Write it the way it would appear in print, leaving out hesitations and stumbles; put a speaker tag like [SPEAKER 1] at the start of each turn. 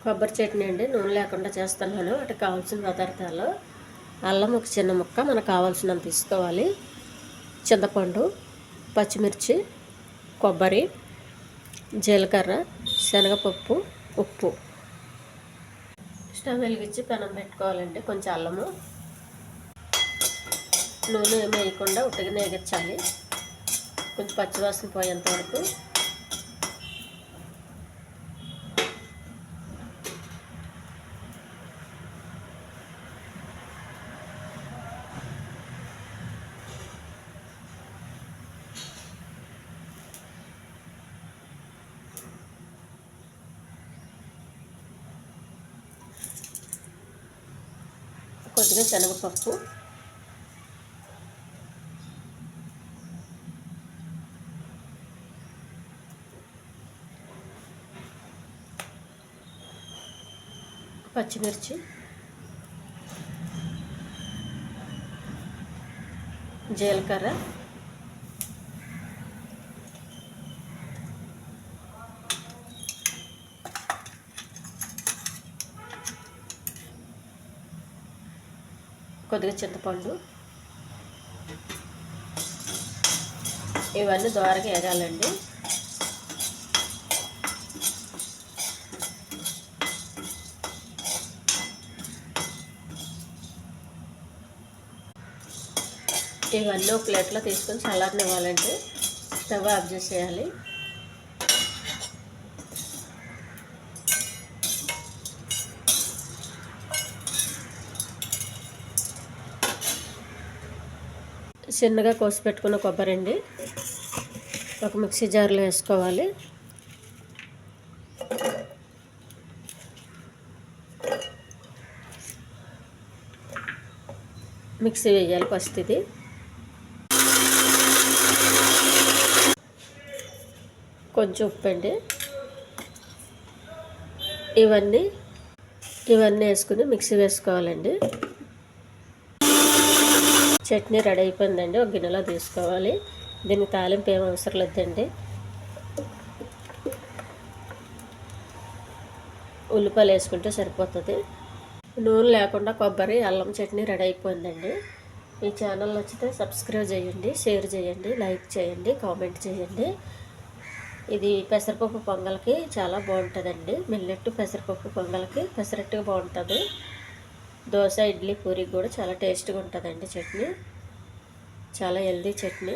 [SPEAKER 1] కొబ్బరి చట్నీ అండి, నూనె లేకుండా చేస్తున్నాను. వాటికి కావాల్సిన పదార్థాలు: అల్లం ఒక చిన్న ముక్క మనకు కావాల్సినంత తీసుకోవాలి, చింతపండు, పచ్చిమిర్చి, కొబ్బరి, జీలకర్ర, శనగపప్పు, ఉప్పు. స్టవ్ వెలిగించి పెనం పెట్టుకోవాలండి. కొంచెం అల్లము, నూనె ఏమి వేయకుండా ఉట్టిగా వేగించాలి కొంచెం పచ్చివాసన పోయేంత వరకు. కొద్దిగా శనగపప్పు, పచ్చిమిర్చి, జీలకర్ర, కొద్దిగా చింతపండు, ఇవన్నీ దోరగా వేగాలండి. ఇవన్నీ ఒక ప్లేట్లో తీసుకొని చల్లారనివ్వాలండి. స్టవ్ ఆఫ్ చేసేయాలి. చిన్నగా కోసి పెట్టుకున్న కొబ్బరి అండి ఒక మిక్సీ జార్లో వేసుకోవాలి. మిక్సీ వేయాలి ఫస్ట్. ఇది కొంచెం ఉప్పు అండి. ఇవన్నీ వేసుకుని మిక్సీ వేసుకోవాలండి. చట్నీ రెడీ అయిపోయిందండి. ఒక గిన్నెలో తీసుకోవాలి. దీనికి తాలింపు ఏం అవసరం లేదండి. ఉల్లిపాయలు వేసుకుంటే సరిపోతుంది. నూనె లేకుండా కొబ్బరి అల్లం చట్నీ రెడీ అయిపోయిందండి. ఈ ఛానల్ నచ్చితే సబ్స్క్రైబ్ చేయండి, షేర్ చేయండి, లైక్ చేయండి, కామెంట్ చేయండి. ఇది పెసరపప్పు పొంగల్కి చాలా బాగుంటుందండి. మిల్లెట్ పెసరపప్పు పొంగల్కి పెసరట్టుగా బాగుంటుంది. దోశ, ఇడ్లీ, పూరికి కూడా చాలా టేస్ట్గా ఉంటుందండి. చట్నీ చాలా హెల్దీ చట్నీ.